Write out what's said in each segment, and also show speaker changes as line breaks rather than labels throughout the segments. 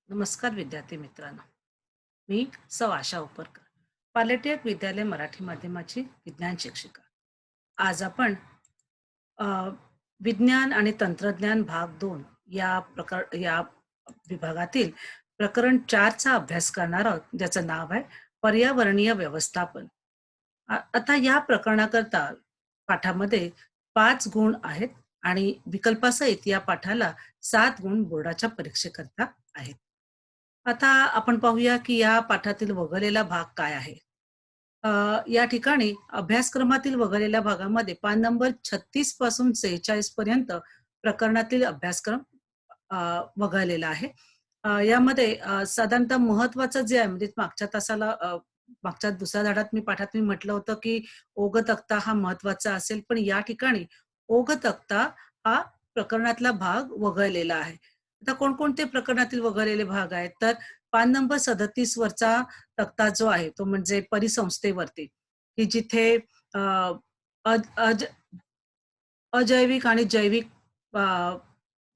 नमस्कार विद्यार्थी मित्रांनो. मी सौ आशा उपरकर, पार्लेटियक विद्यालय मराठी माध्यमाची विज्ञान शिक्षिका. आज आपण अ, विज्ञान आणि तंत्रज्ञान भाग 2 या विभागातील प्रकरण 4 चा अभ्यास करणार आहोत, ज्याचं नाव आहे पर्यावरणीय व्यवस्थापन. आता या प्रकरणाकरता पाठामध्ये 5 गुण आहेत आणि विकल्पासहित या पाठाला 7 गुण बोर्डाच्या परीक्षेकरता आहेत. आता आपण पाहूया की या पाठातील वगळलेला भाग काय आहे. अ, या ठिकाणी अभ्यासक्रमातील वगळलेल्या भागामध्ये पान नंबर 36 पासून 46 पर्यंत प्रकरणातील अभ्यासक्रम वगळलेला आहे. यामध्ये साधारणतः महत्वाचं जे आहे म्हणजे मागच्या दुसऱ्या धड्यात पाठात मी म्हटलं होतं की ओघ तक्ता हा महत्वाचा असेल, पण या ठिकाणी ओघ तक्ता हा प्रकरणातला भाग वगळलेला आहे. आता कोणकोणते प्रकरणातील वगळलेले भाग आहेत, तर पान नंबर 37 वरचा तक्ता जो आहे तो म्हणजे परिसंस्थेवरती, की जिथे अ, अ, अज अजैविक आणि जैविक अ,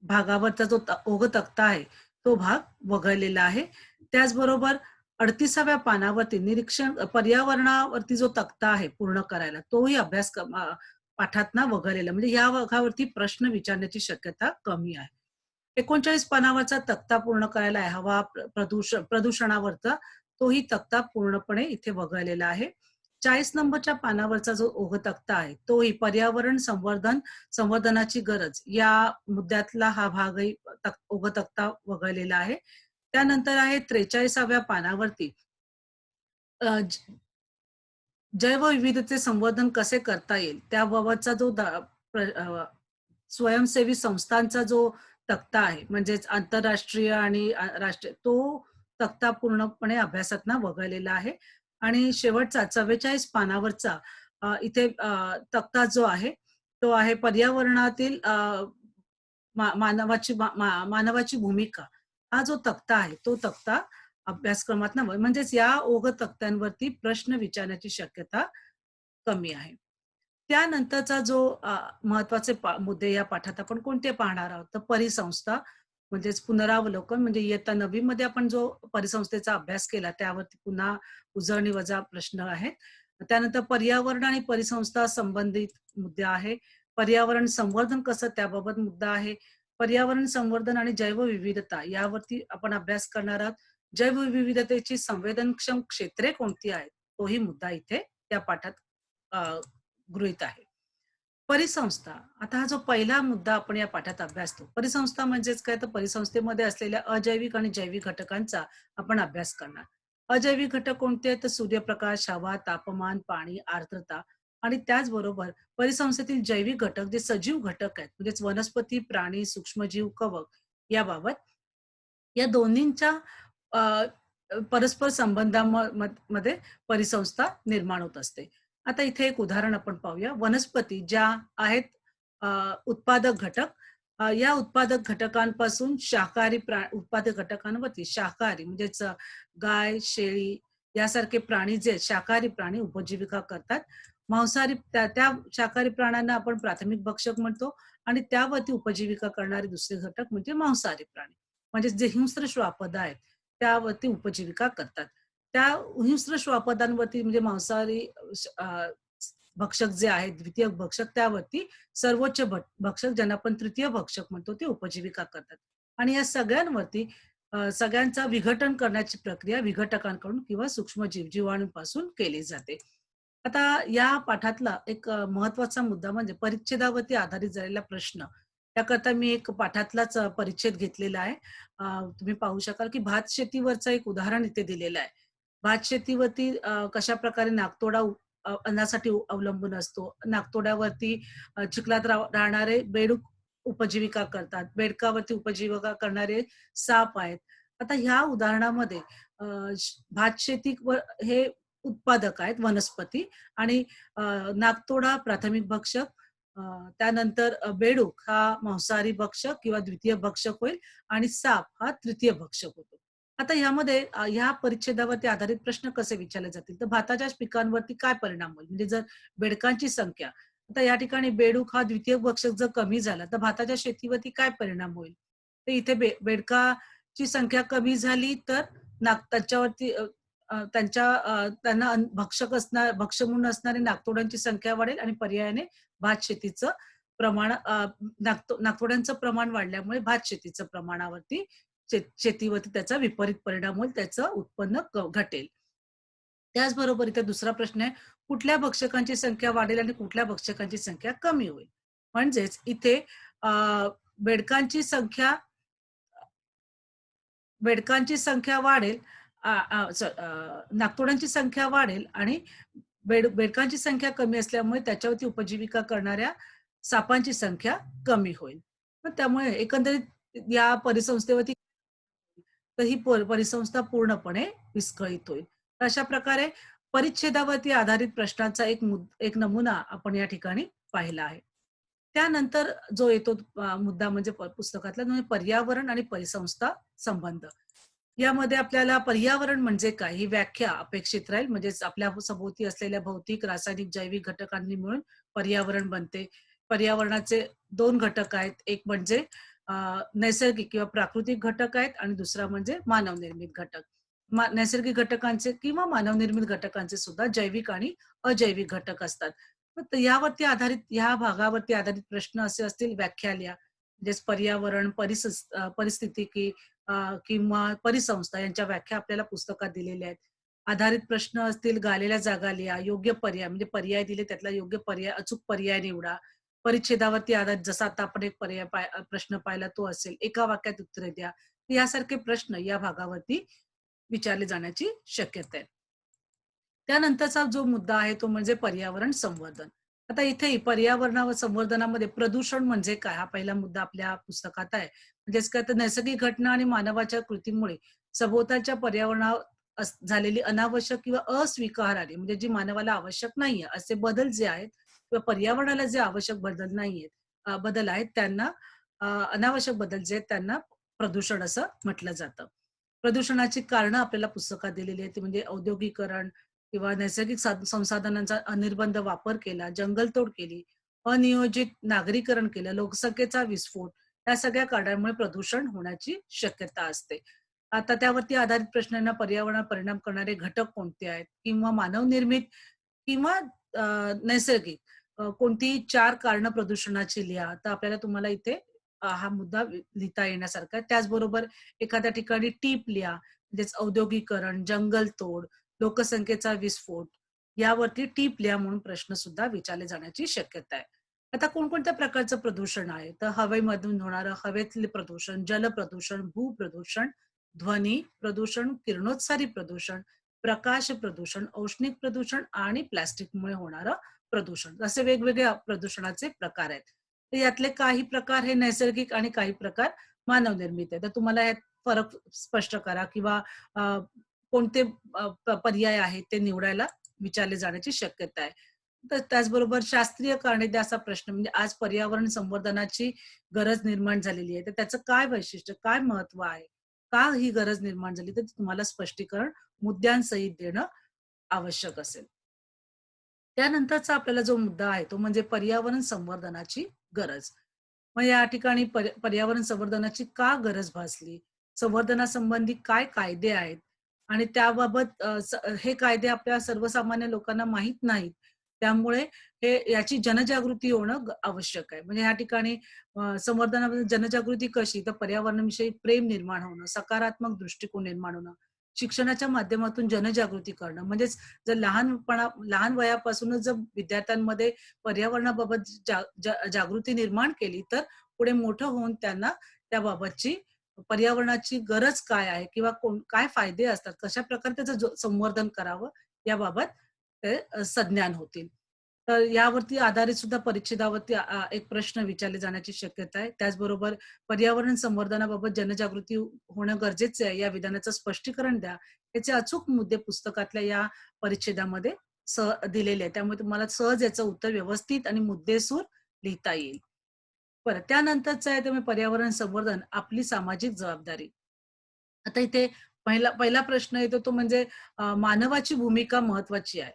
भागावरचा जो ओघ तक्ता आहे, तो भाग वगळलेला आहे. त्याचबरोबर 38व्या पानावरती पर्यावरणावरती जो तक्ता आहे पूर्ण करायला, तोही पाठातनं वगळलेला. म्हणजे या भागावरती प्रश्न विचारण्याची शक्यता कमी आहे. 39 पानावरचा तक्ता पूर्ण करायला आहे. हवा प्रदूषणावरचा तोही तक्ता पूर्णपणे इथे वगळलेला आहे. 40 नंबरच्या पानावरचा जो ओघ तक्ता आहे, तोही संवर्धनाची गरज या मुद्द्यातला हा भागही ओघ तक्ता वगळलेला आहे. त्यानंतर आहे 43व्या पानावरती अ, ज जैवविविधतेचे संवर्धन कसे करता येईल त्याबाबतचा स्वयंसेवी संस्थांचा जो तक्ता आहे, म्हणजेच आंतरराष्ट्रीय आणि राष्ट्रीय, तो तक्ता पूर्णपणे अभ्यासातनं वगळलेला आहे. आणि शेवटचा 44 पानावरचा इथे तक्ता जो आहे, तो आहे पर्यावरणातील मानवाची भूमिका. हा जो तक्ता आहे, तो तक्ता अभ्यासक्रमातनं म्हणजेच या ओघ तक्त्यांवरती प्रश्न विचारण्याची शक्यता कमी आहे. त्यानंतरचा जो महत्वाचे मुद्दे या पाठात आपण कोणते पाहणार आहोत, तर परिसंस्था म्हणजेच पुनरावलोकन. म्हणजे इयत्ता 9वी मध्ये आपण जो परिसंस्थेचा अभ्यास केला त्यावरती पुन्हा उजळणी वजा प्रश्न आहेत. त्यानंतर पर्यावरण आणि परिसंस्था संबंधित मुद्दे आहे. पर्यावरण संवर्धन कसं त्याबाबत मुद्दा आहे. पर्यावरण संवर्धन आणि जैवविविधता यावरती आपण अभ्यास करणार आहोत. जैवविविधतेची संवेदनक्षम क्षेत्रे कोणती आहेत, तोही मुद्दा इथे त्या पाठात अ, गृहीत आहे. परिसंस्था. आता हा जो पहिला मुद्दा आपण या पाठात अभ्यासतो. परिसंस्था म्हणजेच काय? तर परिसंस्थेमध्ये असलेल्या अजैविक आणि जैविक घटकांचा आपण अभ्यास करणार. अजैविक घटक कोणते आहेत? तर सूर्यप्रकाश, हवा, तापमान, पाणी, आर्द्रता आणि त्याचबरोबर परिसंस्थेतील जैविक घटक जे सजीव घटक आहेत, म्हणजेच वनस्पती, प्राणी, सूक्ष्मजीव, कवक याबाबत या दोन्हींच्या अ, परस्पर मध्ये परिसंस्था निर्माण होत असते. आता इथे एक उदाहरण आपण पाहूया. वनस्पती ज्या आहेत अ, उत्पादक घटक, या उत्पादक घटकांपासून उत्पादक घटकांवरती शाकाहारी म्हणजेच गाय, शेळी यासारखे प्राणी जे आहेत, शाकाहारी प्राणी उपजीविका करतात. मांसाहारी त्या त्या शाकाहारी प्राण्यांना आपण प्राथमिक भक्षक म्हणतो आणि त्यावरती उपजीविका करणारे दुसरे घटक म्हणजे मांसाहारी प्राणी. म्हणजे जे हिंस्र श्वापद आहेत, त्यावरती उपजीविका करतात. त्या हिंस्र श्वापदांवरती म्हणजे मांसाहारी भक्षक जे आहेत, द्वितीय भक्षक त्यावरती सर्वोच्च भक्षक ज्यांना आपण तृतीय भक्षक म्हणतो, ते उपजीविका करतात. आणि या सगळ्यांवरती सगळ्यांचा विघटन करण्याची प्रक्रिया विघटकांकडून किंवा सूक्ष्मजीव, जीवाणूंपासून केली जाते. आता या पाठातला एक महत्वाचा मुद्दा म्हणजे परिच्छेदावरती आधारित झालेला प्रश्न. त्याकरता मी एक पाठातलाच परिच्छेद घेतलेला आहे. तुम्ही पाहू शकाल की भात शेतीवरचं एक उदाहरण इथे दिलेलं आहे. भात शेतीवरती कशाप्रकारे अन्नासाठी अवलंबून असतो. नागतोड्यावरती चिखलात राहणारे बेडूक उपजीविका करतात. बेडकावरती उपजीविका करणारे साप आहेत. आता ह्या उदाहरणामध्ये भात शेतीवर हे उत्पादक आहेत वनस्पती आणि अ, नागतोडा प्राथमिक भक्षक, अ, त्यानंतर बेडूक हा मांसाहारी भक्षक किंवा द्वितीय भक्षक होईल आणि साप हा तृतीय भक्षक होतो. आता ह्यामध्ये ह्या परिच्छेदावरती आधारित प्रश्न कसे विचारले जातील, तर भाताच्या पिकांवरती काय परिणाम होईल, म्हणजे जर बेडकांची संख्या, आता या ठिकाणी बेडूक हा द्वितीय भक्षक जर कमी झाला तर भाताच्या शेतीवरती काय परिणाम होईल. तर इथे बेडका ची संख्या कमी झाली तर त्याच्यावरती त्यांना भक्ष्य म्हणून असणारे नाकतोड्यांची संख्या वाढेल आणि पर्यायाने भात शेतीचं प्रमाण नाकतोड्यांचं प्रमाण वाढल्यामुळे भात शेतीचं प्रमाणावरती शेतीवरती त्याचा विपरीत परिणाम होईल, त्याचं उत्पन्न घटेल. त्याचबरोबर इथे दुसरा प्रश्न आहे, कुठल्या भक्षकांची संख्या वाढेल आणि कुठल्या भक्षकांची संख्या कमी होईल? म्हणजेच इथे अ, बेडकांची संख्या बेडकांची संख्या वाढेल, नाकतोड्यांची संख्या वाढेल आणि बेडकांची संख्या कमी असल्यामुळे त्याच्यावरती उपजीविका करणाऱ्या सापांची संख्या कमी होईल. मग त्यामुळे एकंदरीत या परिसंस्थेवरती तर ही परिसंस्था पूर्णपणे विस्कळीत होईल. तर अशा प्रकारे परिच्छेदावरती आधारित प्रश्नांचा एक नमुना आपण या ठिकाणी पाहिला आहे. त्यानंतर जो येतो मुद्दा म्हणजे पुस्तकातला म्हणजे पर्यावरण आणि परिसंस्था संबंध. यामध्ये आपल्याला पर्यावरण म्हणजे काय ही व्याख्या अपेक्षित राहील. म्हणजेच आपल्या सभोवती असलेल्या भौतिक, रासायनिक, जैविक घटकांनी मिळून पर्यावरण बनते. पर्यावरणाचे 2 घटक आहेत. एक म्हणजे नैसर्गिक किंवा प्राकृतिक घटक आहेत आणि दुसरा म्हणजे मानवनिर्मित घटक. नैसर्गिक घटकांचे किंवा मानवनिर्मित घटकांचे सुद्धा जैविक आणि अजैविक घटक असतात. मग यावरती आधारित ह्या भागावरती आधारित प्रश्न असे असतील, व्याख्या लिहा. म्हणजेच पर्यावरण, परिस्थितिकी किंवा परिसंस्था यांच्या व्याख्या आपल्याला पुस्तकात दिलेल्या आहेत. आधारित प्रश्न असतील, गालेल्या जागा लिहा. योग्य पर्याय म्हणजे पर्याय दिले त्यातला योग्य पर्याय, अचूक पर्याय निवडा. परिच्छेदावरती आधारित जसा आता आपण एक प्रश्न पाहिला तो असेल. एका वाक्यात उत्तरे द्या. यासारखे प्रश्न या भागावरती विचारले जाण्याची शक्यता आहे. त्यानंतरचा जो मुद्दा आहे तो म्हणजे पर्यावरण संवर्धन. आता इथे पर्यावरण संवर्धनामध्ये प्रदूषण म्हणजे काय हा पहिला मुद्दा आपल्या पुस्तकात आहे. म्हणजेच काय तर नैसर्गिक घटना आणि मानवाच्या कृतीमुळे सभोवतालच्या पर्यावरणावर झालेली अनावश्यक किंवा अस्वीकार्य म्हणजे जी मानवाला आवश्यक नाहीये असे बदल जे आहेत किंवा पर्यावरणाला जे आवश्यक बदल आहेत त्यांना अनावश्यक बदल जे आहेत त्यांना प्रदूषण असं म्हटलं जातं. प्रदूषणाची कारणं आपल्याला पुस्तकात दिलेली आहेत ती म्हणजे औद्योगिकरण किंवा नैसर्गिक संसाधनांचा अनिर्बंध वापर केला, जंगलतोड केली, अनियोजित नागरीकरण केलं, लोकसंख्येचा विस्फोट या सगळ्या कारणांमुळे प्रदूषण होण्याची शक्यता असते. आता त्यावरती आधारित प्रश्नांना पर्यावरणावर परिणाम करणारे घटक कोणते आहेत किंवा मानवनिर्मित किंवा नैसर्गिक कोणतीही 4 कारणं प्रदूषणाची लिहा. तर आपल्याला तुम्हाला इथे हा मुद्दा लिहिता येण्यासारखा आहे. त्याचबरोबर एखाद्या ठिकाणी टीप लिहा. म्हणजेच औद्योगिकरण, जंगलतोड, लोकसंख्येचा विस्फोट यावरती टीप लिहा म्हणून प्रश्न सुद्धा विचारले जाण्याची शक्यता आहे. आता कोणकोणत्या प्रकारचं प्रदूषण आहे? तर हवेमधून होणारं हवेतले प्रदूषण, जलप्रदूषण, भूप्रदूषण, ध्वनी प्रदूषण, किरणोत्सारी प्रदूषण, प्रकाश प्रदूषण, औष्णिक प्रदूषण आणि प्लास्टिकमुळे होणारं प्रदूषण. असे वेगवेगळे प्रदूषणाचे प्रकार आहेत. तर यातले काही प्रकार हे नैसर्गिक आणि काही प्रकार मानवनिर्मित आहे. तर तुम्हाला यात फरक स्पष्ट करा किंवा कोणते पर्याय आहेत ते निवडायला विचारले जाण्याची शक्यता आहे. तर त्याचबरोबर शास्त्रीय कारणे द्या असा प्रश्न म्हणजे आज पर्यावरण संवर्धनाची गरज निर्माण झालेली आहे. तर त्याचं काय वैशिष्ट्य, काय महत्व आहे? का ही गरज निर्माण झाली? तर तुम्हाला स्पष्टीकरण मुद्द्यांसहित देणं आवश्यक असेल. त्यानंतरचा आपल्याला जो मुद्दा आहे तो म्हणजे पर्यावरण संवर्धनाची गरज. मग या ठिकाणी पर्यावरण संवर्धनाची का गरज भासली? संवर्धनासंबंधी काय कायदे आहेत? आणि त्याबाबत हे कायदे आपल्या सर्वसामान्य लोकांना माहीत नाहीत. त्यामुळे याची जनजागृती होणं आवश्यक आहे. म्हणजे या ठिकाणी संवर्धनामध्ये जनजागृती कशी? तर पर्यावरणाविषयी प्रेम निर्माण होणं, सकारात्मक दृष्टिकोन निर्माण होणं, शिक्षणाच्या माध्यमातून जनजागृती करणं. म्हणजेच जर लहान वयापासूनच जर विद्यार्थ्यांमध्ये पर्यावरणाबाबत जागृती निर्माण केली तर पुढे मोठं होऊन त्यांना त्याबाबतची पर्यावरणाची गरज काय आहे किंवा काय फायदे असतात, कशा प्रकारे त्याचं संवर्धन करावं याबाबत ते सज्ञान होतील. तर यावरती आधारित सुद्धा परिच्छेदावरती एक प्रश्न विचारले जाण्याची शक्यता आहे. त्याचबरोबर पर्यावरण संवर्धनाबाबत जनजागृती होणं गरजेचं आहे या विधानाचं स्पष्टीकरण द्या. याचे अचूक मुद्दे पुस्तकातल्या या परिच्छेदामध्ये दिलेले आहे. त्यामुळे तुम्हाला सहज याचं उत्तर व्यवस्थित आणि मुद्देसूद लिहिता येईल. बरं त्यानंतरचं आहे ते पर्यावरण संवर्धन आपली सामाजिक जबाबदारी. आता इथे पहिला प्रश्न येतो तो म्हणजे मानवाची भूमिका महत्वाची आहे.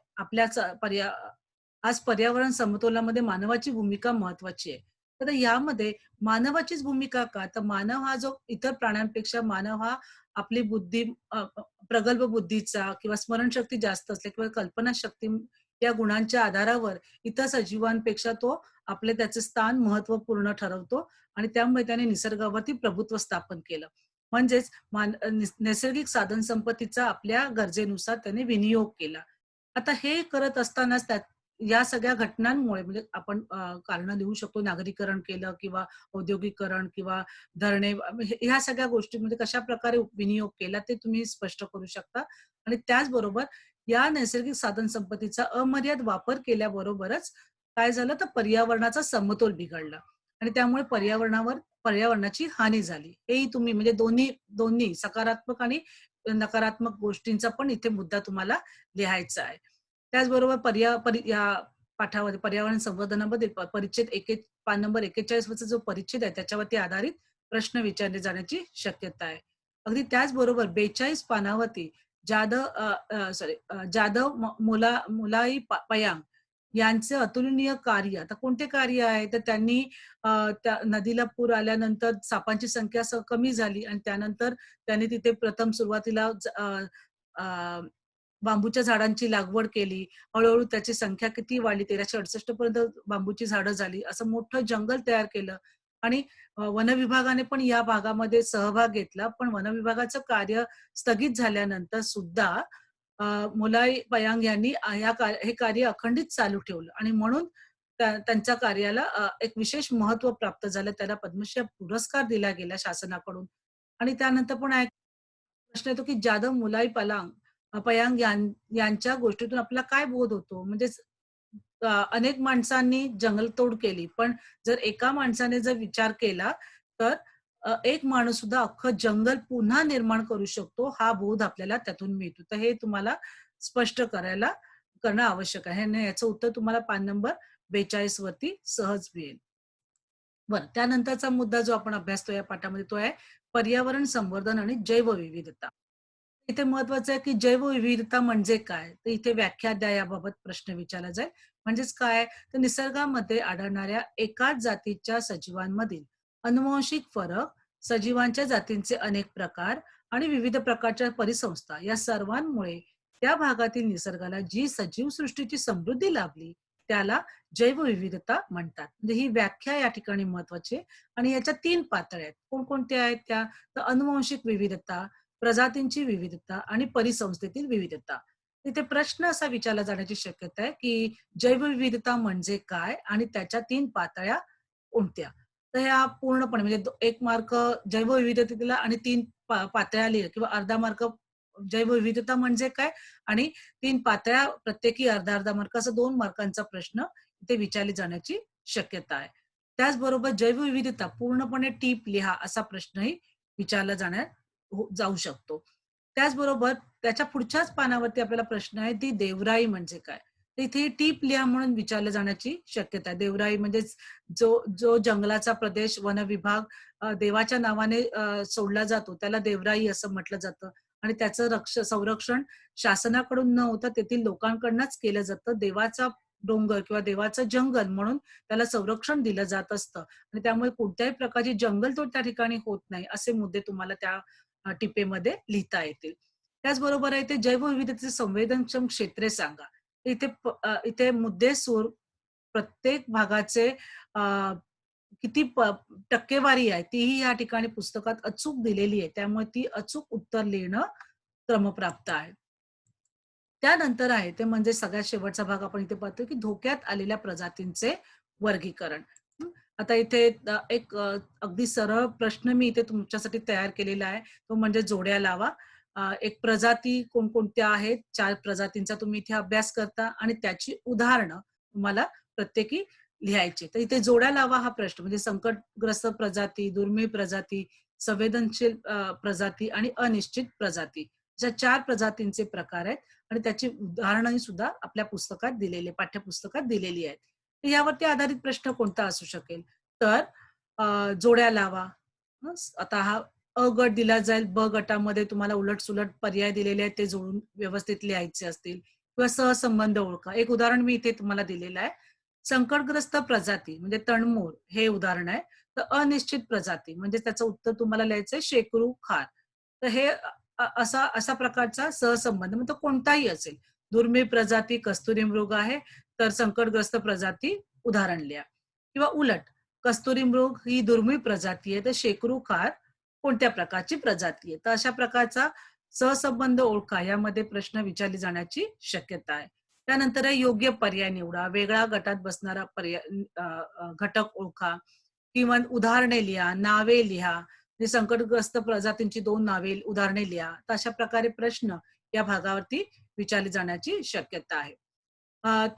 आज पर्यावरण समतोलामध्ये मानवाची भूमिका महत्वाची आहे. तर यामध्ये मानवाचीच भूमिका का? तर मानव हा जो इतर प्राण्यांपेक्षा मानव हा आपली बुद्धी प्रगल्भ बुद्धीचा किंवा स्मरणशक्ती जास्त असते किंवा कल्पनाशक्ती या गुणांच्या आधारावर इतर सजीवांपेक्षा तो त्याचे स्थान महत्त्वपूर्ण ठरवतो आणि त्यामुळे त्याने निसर्गावरती प्रभुत्व स्थापन केलं. म्हणजेच नैसर्गिक साधन संपत्तीचा आपल्या गरजेनुसार त्याने विनियोग केला. आता हे करत असतानाच या सगळ्या घटनांमुळे म्हणजे आपण कारणं देऊ शकतो. नागरीकरण केलं किंवा औद्योगिकरण किंवा धरणे ह्या सगळ्या गोष्टी म्हणजे कशाप्रकारे विनियोग केला ते तुम्ही स्पष्ट करू शकता आणि त्याचबरोबर या नैसर्गिक साधन संपत्तीचा अमर्याद वापर केल्याबरोबरच काय झालं तर पर्यावरणाचा समतोल बिघडला आणि त्यामुळे पर्यावरणाची हानी झाली. हेही तुम्ही म्हणजे दोन्ही दोन्ही सकारात्मक आणि नकारात्मक गोष्टींचा पण इथे मुद्दा तुम्हाला लिहायचा आहे. त्याचबरोबर या पाठामध्ये पर्यावरण संवर्धनामध्ये परिच्छेद पान नंबर 41 वरचा जो परिच्छेद आहे त्याच्यावरती आधारित प्रश्न विचारले जाण्याची शक्यता आहे. अगदी त्याचबरोबर 42 पानावरती जाधव मुलाई पयांग यांचं अतुलनीय कार्य. आता कोणते कार्य आहे? तर त्यांनी त्या नदीला पूर आल्यानंतर सापांची संख्या कमी झाली आणि त्यानंतर त्यांनी तिथे प्रथम सुरुवातीला अ, बांबूच्या झाडांची लागवड केली. हळू-हळू त्याची संख्या किती वाढली 1368 पर्यंत बांबूची झाडं झाली. असं मोठं जंगल तयार केलं आणि वनविभागाने पण या भागामध्ये सहभाग घेतला. पण वनविभागाचं कार्य स्थगित झाल्यानंतर सुद्धा मुलाई पयांग यांनी हे कार्य अखंडित चालू ठेवलं आणि म्हणून त्यांच्या कार्याला एक विशेष महत्त्व प्राप्त झालं. त्याला पद्मश्री पुरस्कार दिला गेला शासनाकडून आणि त्यानंतर पण एक प्रश्न येतो, की जाधव मुलाई पयांग यांच्या गोष्टीतून आपल्याला काय बोध होतो? म्हणजेच अनेक माणसांनी जंगलतोड केली, पण जर एका माणसाने जर विचार केला, तर एक माणूस सुद्धा अख्खं जंगल पुन्हा निर्माण करू शकतो, हा बोध आपल्याला त्यातून मिळतो. तर हे तुम्हाला स्पष्ट करणं आवश्यक आहे आणि याचं उत्तर तुम्हाला पान नंबर 42 वरती सहज मिळेल. बरं, त्यानंतरचा मुद्दा जो आपण अभ्यासतो या पाठामध्ये तो आहे पर्यावरण संवर्धन आणि जैवविविधता. इथे महत्वाचं आहे की जैवविविधता म्हणजे काय? तर इथे व्याख्या द्या याबाबत प्रश्न विचारला जाईल. म्हणजेच काय? तर निसर्गामध्ये आढळणाऱ्या एकाच जातीच्या सजीवांमधील अनुवांशिक फरक, सजीवांच्या जातींचे अनेक प्रकार आणि विविध प्रकारच्या परिसंस्था या सर्वांमुळे त्या भागातील निसर्गाला जी सजीव सृष्टीची समृद्धी लाभली त्याला जैवविविधता म्हणतात. म्हणजे ही व्याख्या या ठिकाणी महत्वाची आहे आणि याच्या 3 पातळ्या आहेत. कोणकोणत्या आहेत त्या? तर अनुवांशिक विविधता, प्रजातींची विविधता आणि परिसंस्थेतील विविधता. इथे प्रश्न असा विचारला जाण्याची शक्यता आहे, की जैवविविधता म्हणजे काय आणि त्याच्या 3 पातळ्या कोणत्या? तर ह्या पूर्णपणे म्हणजे 1 मार्क जैवविविधतेला आणि 3 पातळ्या लिहिल्या किंवा अर्धा मार्क जैवविविधता म्हणजे काय आणि 3 पातळ्या प्रत्येकी अर्धा-अर्धा मार्क असं 2 मार्कांचा प्रश्न इथे विचारले जाण्याची शक्यता आहे. त्याचबरोबर जैवविविधता पूर्णपणे टीप लिहा असा प्रश्नही विचारला जाऊ शकतो. त्याचबरोबर त्याच्या पुढच्याच पानावरती आपल्याला प्रश्न आहे, ती देवराई म्हणजे काय? तर इथे टीप लिहा म्हणून विचारलं जाण्याची शक्यता आहे. देवराई म्हणजेच जो जो जंगलाचा प्रदेश वनविभाग देवाच्या नावाने सोडला जातो, त्याला देवराई असं म्हटलं जातं आणि त्याचं संरक्षण शासनाकडून न होता तेथील लोकांकडूनच केलं जातं. देवाचा डोंगर किंवा देवाचं जंगल म्हणून त्याला संरक्षण दिलं जात असतं आणि त्यामुळे कोणत्याही प्रकारची जंगलतोड त्या ठिकाणी होत नाही, असे मुद्दे तुम्हाला त्या टिपेमध्ये लिहिता येतील. त्याचबरोबर आहे ते जैवविविधतेचे संवेदनक्षम क्षेत्रे सांगा. इथे मुद्देसूद प्रत्येक भागाचे अ, किती टक्केवारी आहे तीही या ठिकाणी पुस्तकात अचूक दिलेली आहे. त्यामुळे ती अचूक उत्तर लिहिणं क्रमप्राप्त आहे. त्यानंतर आहे ते म्हणजे सगळ्यात शेवटचा भाग आपण इथे पाहतो, की धोक्यात आलेल्या प्रजातींचे वर्गीकरण. हं. आता इथे अगदी सरळ प्रश्न मी इथे तुमच्यासाठी तयार केलेला आहे. तो म्हणजे जोड्या लावा. एक प्रजाती कोणकोणत्या आहेत, 4 प्रजातींचा तुम्ही इथे अभ्यास करता आणि त्याची उदाहरणं तुम्हाला प्रत्येकी लिहायची. तर इथे जोड्या लावा हा प्रश्न म्हणजे संकटग्रस्त प्रजाती, दुर्मिळ प्रजाती, संवेदनशील प्रजाती आणि अनिश्चित प्रजाती. अशा 4 प्रजातींचे प्रकार आहेत आणि त्याची उदाहरणंही सुद्धा आपल्या पुस्तकात पाठ्यपुस्तकात दिलेली आहेत. तर यावरती आधारित प्रश्न कोणता असू शकेल? तर जोड्या लावा. आता हा अ गट दिला जाईल. ब गटामध्ये तुम्हाला उलट-सुलट पर्याय दिलेले आहेत, ते जोडून व्यवस्थित लिहायचे असतील किंवा सहसंबंध ओळखा. एक उदाहरण मी इथे तुम्हाला दिलेलं आहे. संकटग्रस्त प्रजाती म्हणजे तणमूर हे उदाहरण आहे. तर अनिश्चित प्रजाती म्हणजे त्याचं उत्तर तुम्हाला लिहायचंय शेकरू खार. तर हे असा असा प्रकारचा सहसंबंध मग तो कोणताही असेल. दुर्मिळ प्रजाती कस्तुरी मृग आहे, तर संकटग्रस्त प्रजाती उदाहरण लिहा. किंवा उलट कस्तुरी मृग ही दुर्मिळ प्रजाती आहे, तर शेकरू खार कोणत्या प्रकारची प्रजाती आहे. तर अशा प्रकारचा सहसंबंध ओळखा यामध्ये प्रश्न विचारले जाण्याची शक्यता आहे. त्यानंतर आहे योग्य पर्याय निवडा. वेगळ्या गटात बसणारा पर्याय घटक ओळखा किंवा उदाहरणे लिहा, नावे लिहा. म्हणजे संकटग्रस्त प्रजातींची 2 नावे, उदाहरणे लिहा. तर अशा प्रकारे प्रश्न या भागावरती विचारले जाण्याची शक्यता आहे.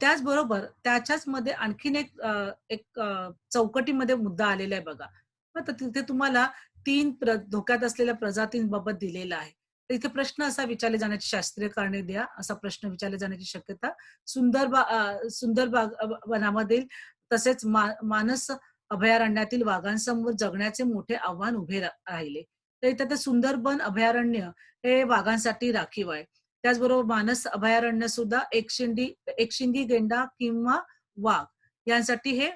त्याचबरोबर त्याच्याच मध्ये आणखीन एक चौकटीमध्ये मुद्दा आलेला आहे बघा. मग तर तिथे तुम्हाला 3 धोक्यात असलेल्या प्रजातींबाबत दिलेला आहे. तर इथे प्रश्न असा विचारले जाण्याची शास्त्रीय कारणे द्या, असा प्रश्न विचारले जाण्याची शक्यता. सुंदर बाग वनामधील तसेच मानस अभयारण्यातील वाघांसमोर जगण्याचे मोठे आव्हान उभे राहिले. तर इथे ते सुंदरबन अभयारण्य हे वाघांसाठी राखीव आहे. त्याचबरोबर मानस अभयारण्य सुद्धा एकशिंगी गेंडा किंवा वाघ यांसाठी हे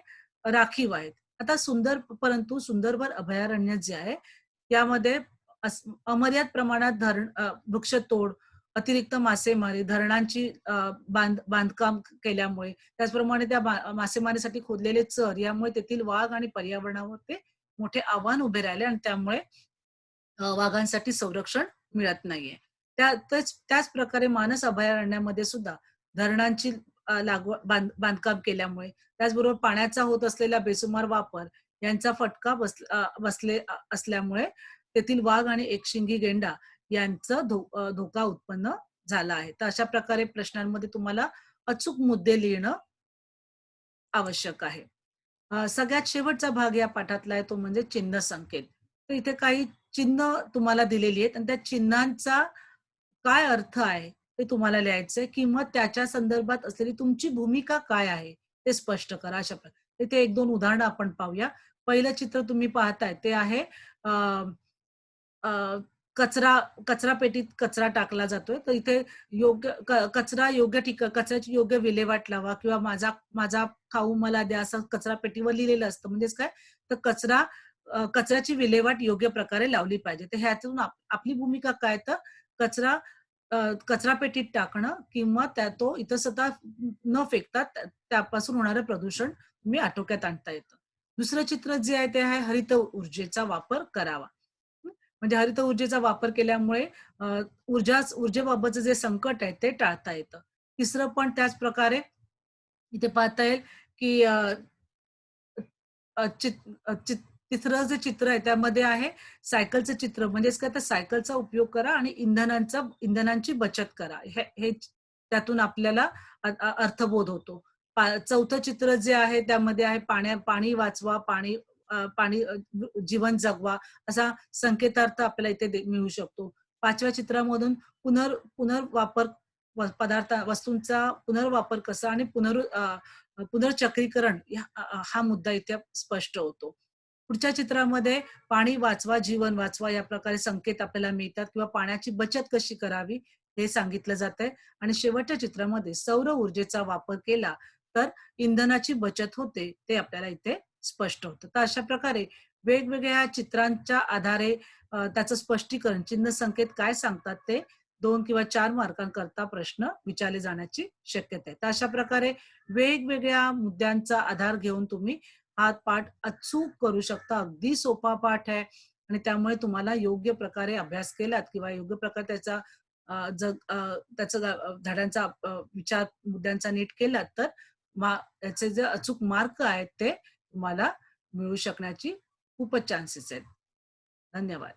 राखीव आहेत. आता परंतु सुंदरबन अभयारण्य जे आहे त्यामध्ये अमर्याद प्रमाणात वृक्षतोड, अतिरिक्त मासेमारी, धरणांची बांधकाम केल्यामुळे, त्याचप्रमाणे त्या मासेमारीसाठी खोदलेले चर यामुळे तेथील वाघ आणि पर्यावरणावर ते मोठे आव्हान उभे राहिले आणि त्यामुळे वाघांसाठी संरक्षण मिळत नाहीये. त्याच प्रकारे मानस अभयारण्यामध्ये सुद्धा धरणांची बांधकाम केल्यामुळे, त्याचबरोबर पाण्याचा होत असलेला बेसुमार वापर यांचा फटका बसले असल्यामुळे तेथील वाघ आणि एकशिंगी गेंडा यांचा धोका उत्पन्न झाला आहे. तर अशा प्रकारे प्रश्नांमध्ये तुम्हाला अचूक मुद्दे लिहिणं आवश्यक आहे. सगळ्यात शेवटचा भाग या पाठातला आहे तो म्हणजे चिन्ह संकेत. तर इथे काही चिन्ह तुम्हाला दिलेली आहेत आणि त्या चिन्हांचा काय अर्थ आहे ते तुम्हाला लिहायचंय किंवा त्याच्या संदर्भात असलेली तुमची भूमिका काय आहे ते स्पष्ट करा. अशा प्रकारे इथे 1-2 उदाहरणं आपण पाहूया. पहिलं चित्र तुम्ही पाहताय ते आहे अ, कचरा कचरा पेटीत कचरा टाकला जातोय. तर इथे कचरा योग्य कचऱ्याची योग्य विल्हेवाट लावा किंवा माझा माझा खाऊ मला द्या असं कचरा पेटीवर लिहिलेलं असतं. म्हणजेच काय तर कचऱ्याची विल्हेवाट योग्य प्रकारे लावली पाहिजे. तर ह्यातून आपली भूमिका काय तर कचरा कचरा पेटीत टाकणं किंवा तो इतस्ततः न फेकता त्यापासून होणारं प्रदूषण तुम्ही आटोक्यात आणता येतं. दुसरं चित्र जे आहे ते आहे हरित ऊर्जेचा वापर करावा. म्हणजे हरित ऊर्जेचा वापर केल्यामुळे ऊर्जेबाबतचं जे संकट आहे ते टाळता येतं. तिसरं पण त्याच प्रकारे इथे पाहता येईल की अ, चित अ, चित तिसरं जे चित्र आहे त्यामध्ये आहे सायकलचं चित्र. म्हणजेच काय तर सायकलचा उपयोग करा आणि इंधनांची बचत करा. हे त्यातून आपल्याला अर्थबोध होतो. चौथं चित्र जे आहे त्यामध्ये आहे पाणी वाचवा, जीवन जगवा असा संकेतार्थ आपल्याला इथे मिळू शकतो. 5व्या चित्रामधून पुनर्वापर वस्तूंचा पुनर्वापर कसा आणि पुनर्चक्रीकरण हा मुद्दा इथे स्पष्ट होतो. पुढच्या चित्रामध्ये पाणी वाचवा, जीवन वाचवा या प्रकारे संकेत आपल्याला मिळतात किंवा पाण्याची बचत कशी करावी हे सांगितलं जातंय आणि शेवटच्या चित्रामध्ये सौर ऊर्जेचा वापर केला तर इंधनाची बचत होते ते आपल्याला इथे स्पष्ट होतं. तर अशा प्रकारे वेगवेगळ्या चित्रांच्या आधारे त्याचं स्पष्टीकरण चिन्ह संकेत काय सांगतात ते 2 किंवा 4 मार्कांकरता प्रश्न विचारले जाण्याची शक्यता आहे. तर अशा प्रकारे वेगवेगळ्या मुद्द्यांचा आधार घेऊन तुम्ही हा पाठ अचूक करू शकता. अगदी सोपा पाठ आहे आणि त्यामुळे तुम्हाला योग्य प्रकारे अभ्यास केलात किंवा योग्य प्रकारे धड्यांचा विचार मुद्द्यांचा नीट केलात तर याचे जे अचूक मार्क आहेत ते तुम्हाला मिळू शकण्याची खूपच चान्सेस आहेत. धन्यवाद.